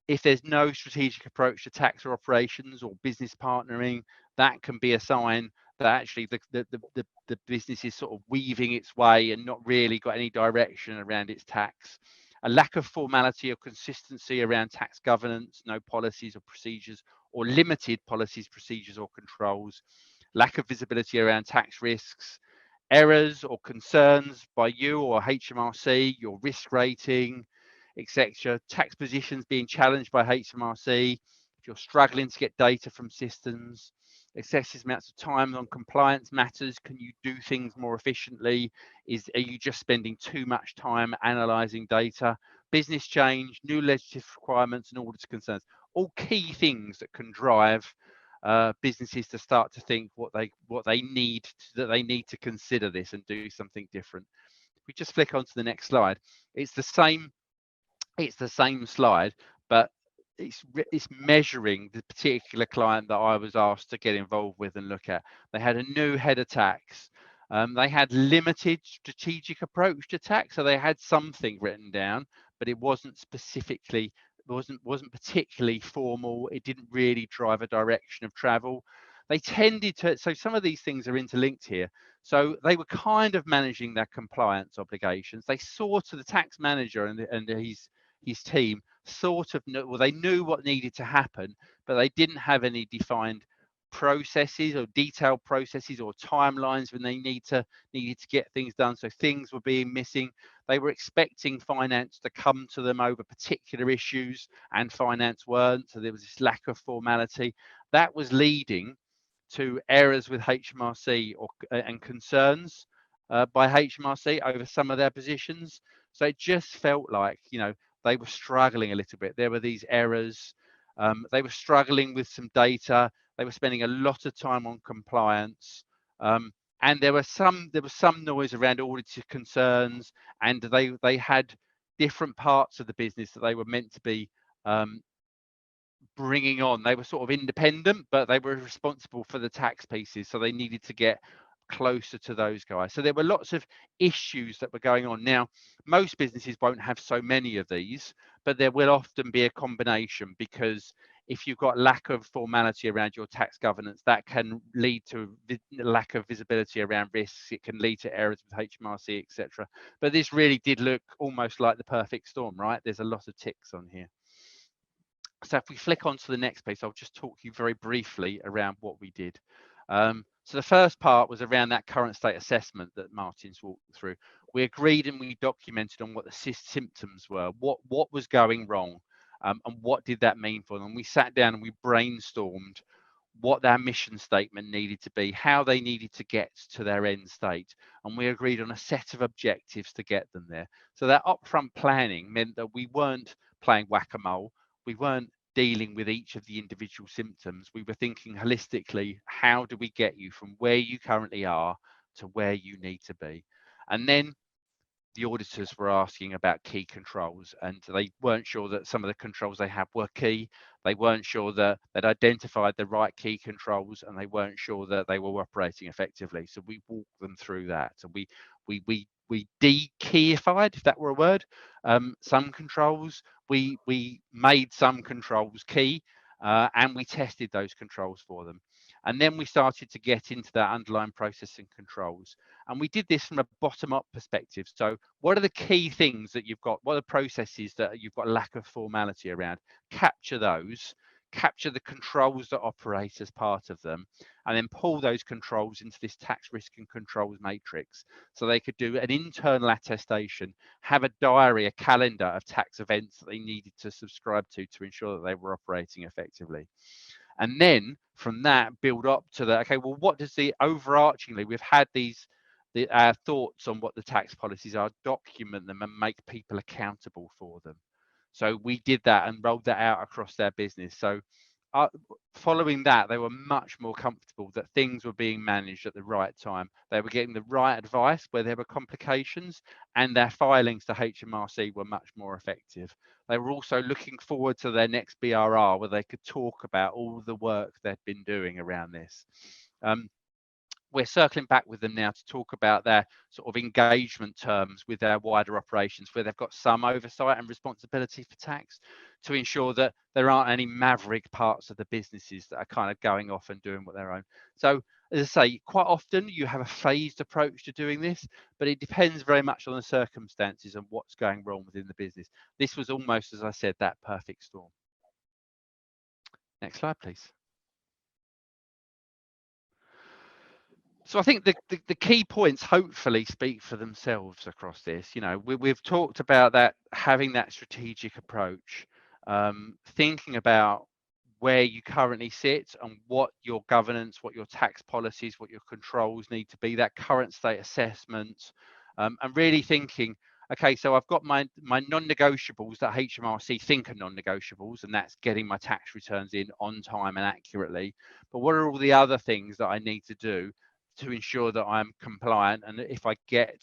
If there's no strategic approach to tax or operations or business partnering, that can be a sign that actually the business is sort of weaving its way and not really got any direction around its tax. A lack of formality or consistency around tax governance, no policies or procedures, or limited policies, procedures, or controls. Lack of visibility around tax risks, errors or concerns by you or HMRC, your risk rating, etc. Tax positions being challenged by HMRC. If you're struggling to get data from systems, excessive amounts of time on compliance matters. Can you do things more efficiently? Are you just spending too much time analysing data? Business change, new legislative requirements, and audit concerns. All key things that can drive businesses to start to think what they need to consider this and do something different. If we just flick onto the next slide, it's the same slide, but it's measuring the particular client that I was asked to get involved with and look at. They had a new head of tax. They had limited strategic approach to tax, so they had something written down, but it wasn't particularly formal. It didn't really drive a direction of travel. they tended to, so some of these things are interlinked here. So they were kind of managing their compliance obligations. They sort of, the tax manager and his team sort of knew, well, they knew what needed to happen, but they didn't have any defined processes or detailed processes or timelines when they needed to get things done. So things were being missing. They were expecting finance to come to them over particular issues, and finance weren't. So there was this lack of formality that was leading to errors with HMRC and concerns by HMRC over some of their positions. So it just felt like, you know, they were struggling a little bit. There were these errors. They were struggling with some data. They were spending a lot of time on compliance. And there was some noise around auditor concerns, and they had different parts of the business that they were meant to be bringing on. They were sort of independent, but they were responsible for the tax pieces, so they needed to get closer to those guys. So there were lots of issues that were going on. Now, most businesses won't have so many of these, but there will often be a combination, because if you've got lack of formality around your tax governance, that can lead to lack of visibility around risks. It can lead to errors with HMRC, etc. But this really did look almost like the perfect storm, right? There's a lot of ticks on here. So if we flick on to the next piece, I'll just talk you very briefly around what we did. So the first part was around that current state assessment that Martin's walked through. We agreed and we documented on what the symptoms were, what was going wrong, and what did that mean for them. We sat down and we brainstormed what their mission statement needed to be, how they needed to get to their end state, and we agreed on a set of objectives to get them there. So that upfront planning meant that we weren't playing whack-a-mole. We weren't dealing with each of the individual symptoms. We were thinking holistically, how do we get you from where you currently are to where you need to be? And then the auditors were asking about key controls, and they weren't sure that some of the controls they had were key. They weren't sure that they'd identified the right key controls, and they weren't sure that they were operating effectively. So we walked them through that. So we de-keyified, if that were a word, some controls. We made some controls key, and we tested those controls for them. And then we started to get into that underlying processing controls. And we did this from a bottom-up perspective. So what are the key things that you've got? What are the processes that you've got lack of formality around? Capture those, capture the controls that operate as part of them, and then pull those controls into this tax risk and controls matrix. So they could do an internal attestation, have a diary, a calendar of tax events that they needed to subscribe to ensure that they were operating effectively. And then from that, build up to the, okay, well, what does the overarchingly, we've had our thoughts on what the tax policies are, document them and make people accountable for them. So we did that and rolled that out across their business. So following that, they were much more comfortable that things were being managed at the right time. They were getting the right advice where there were complications, and their filings to HMRC were much more effective. They were also looking forward to their next BRR, where they could talk about all the work they'd been doing around this. We're circling back with them now to talk about their sort of engagement terms with their wider operations, where they've got some oversight and responsibility for tax, to ensure that there aren't any maverick parts of the businesses that are kind of going off and doing what their own. So as I say, quite often you have a phased approach to doing this, but it depends very much on the circumstances and what's going wrong within the business. This was almost, as I said, that perfect storm. Next slide, please. So I think the key points hopefully speak for themselves across this. You know, we've talked about that, having that strategic approach, thinking about where you currently sit and what your governance, what your tax policies, what your controls need to be, that current state assessment, and really thinking, okay, so I've got my non-negotiables that HMRC think are non-negotiables, and that's getting my tax returns in on time and accurately. But what are all the other things that I need to do to ensure that I'm compliant? And if I get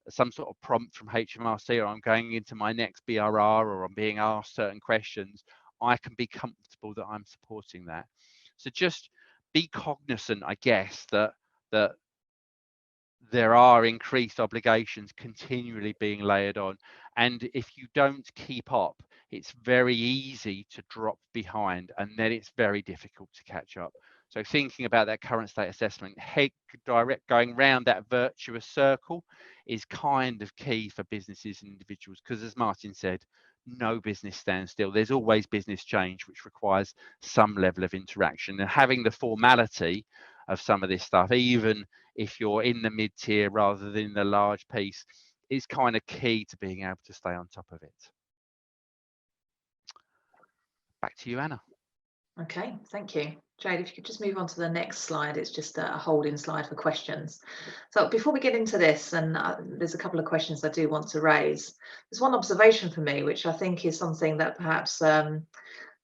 some sort of prompt from HMRC, or I'm going into my next BRR, or I'm being asked certain questions, I can be comfortable that I'm supporting that. So just be cognizant, I guess, that there are increased obligations continually being layered on. And if you don't keep up, it's very easy to drop behind, and then it's very difficult to catch up. So thinking about that current state assessment, going round that virtuous circle is kind of key for businesses and individuals, because as Martin said, no business stands still. There's always business change, which requires some level of interaction, and having the formality of some of this stuff, even if you're in the mid-tier rather than the large piece, is kind of key to being able to stay on top of it. Back to you, Anna. Okay, thank you. Jade, if you could just move on to the next slide. It's just a holding slide for questions. So before we get into this, and there's a couple of questions I do want to raise. There's one observation for me, which I think is something that perhaps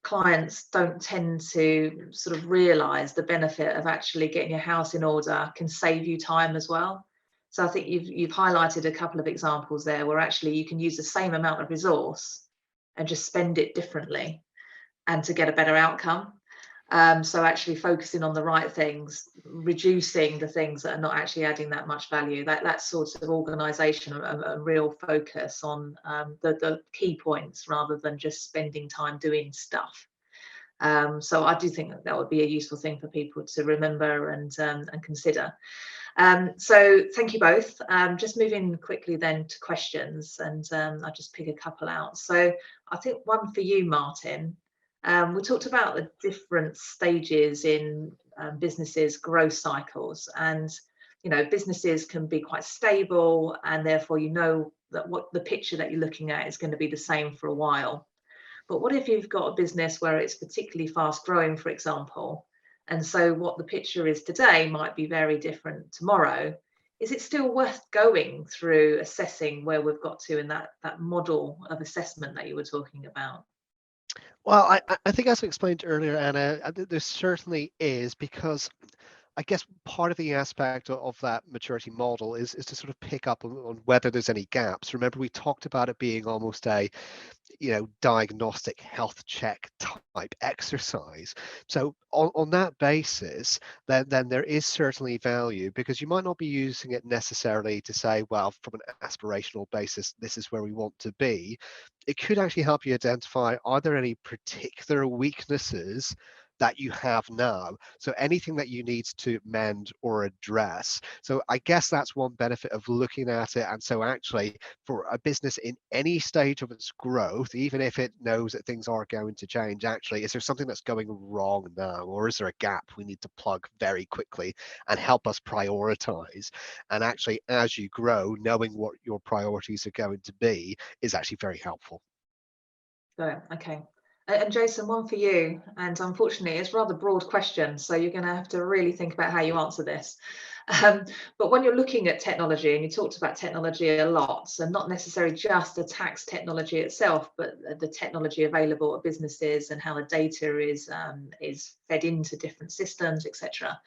clients don't tend to sort of realise the benefit of actually getting your house in order can save you time as well. So I think you've highlighted a couple of examples there where actually you can use the same amount of resource and just spend it differently and to get a better outcome. So actually focusing on the right things, reducing the things that are not actually adding that much value, that sort of organisation, a real focus on the key points rather than just spending time doing stuff. So I do think that would be a useful thing for people to remember and consider. So thank you both. Just moving quickly then to questions, and I'll just pick a couple out. So I think one for you, Martin. We talked about the different stages in businesses' growth cycles, and businesses can be quite stable, and therefore that what the picture that you're looking at is going to be the same for a while. But what if you've got a business where it's particularly fast growing, for example, and so what the picture is today might be very different tomorrow? Is it still worth going through assessing where we've got to in that model of assessment that you were talking about? Well, I think as I explained earlier, Anna, there certainly is, because I guess part of the aspect of that maturity model is to sort of pick up on whether there's any gaps. Remember, we talked about it being almost a diagnostic health check type exercise. So on that basis, then there is certainly value, because you might not be using it necessarily to say, well, from an aspirational basis, this is where we want to be. It could actually help you identify, are there any particular weaknesses that you have now? So anything that you need to mend or address. So I guess that's one benefit of looking at it. And so actually, for a business in any stage of its growth, even if it knows that things are going to change, actually, is there something that's going wrong now? Or is there a gap we need to plug very quickly and help us prioritize? And actually, as you grow, knowing what your priorities are going to be is actually very helpful. Okay. And Jason, one for you. And unfortunately, it's a rather broad question, so you're going to have to really think about how you answer this. But when you're looking at technology, and you talked about technology a lot, so not necessarily just the tax technology itself, but the technology available at businesses and how the data is fed into different systems, etc.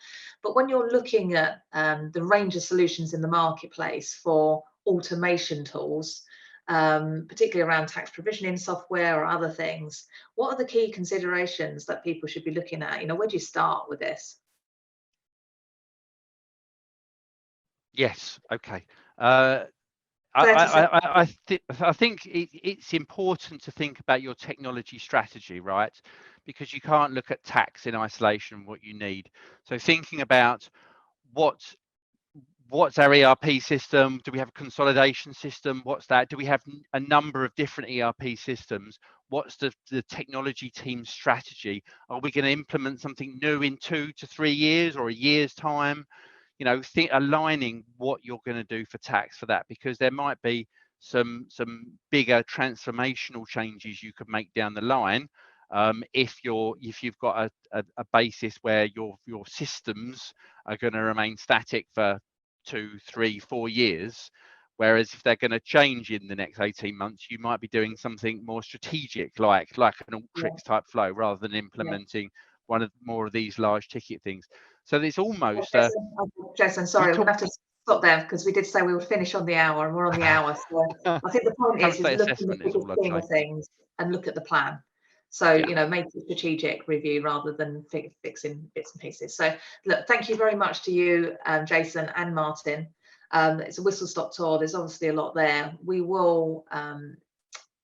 But when you're looking at the range of solutions in the marketplace for automation tools, particularly around tax provisioning software or other things, what are the key considerations that people should be looking at? Where do you start with this? Yes. Okay. I think it's important to think about your technology strategy, right? Because you can't look at tax in isolation, what you need. So thinking about what's our ERP system? Do we have a consolidation system? What's that? Do we have a number of different ERP systems? What's the technology team strategy? Are we going to implement something new in 2 to 3 years or a year's time? Aligning what you're going to do for tax for that, because there might be some bigger transformational changes you could make down the line. If you've got a basis where your systems are going to remain static for 2, 3, 4 years, whereas if they're going to change in the next 18 months, you might be doing something more strategic, like an Ultrix type flow, rather than implementing more of these large ticket things. So it's almost Jason, sorry, we'll have to stop there, because we did say we would finish on the hour, and we're on the hour. So I think the point is look at the bigger scheme of things and look at the plan. So make a strategic review rather than fixing bits and pieces. So look, thank you very much to you, Jason and Martin. It's a whistle-stop tour. There's obviously a lot there. We will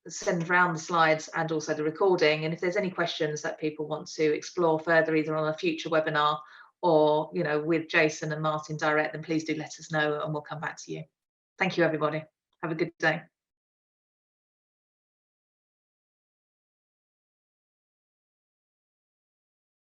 send around the slides and also the recording. And if there's any questions that people want to explore further, either on a future webinar or, you know, with Jason and Martin direct, then please do let us know and we'll come back to you. Thank you, everybody. Have a good day.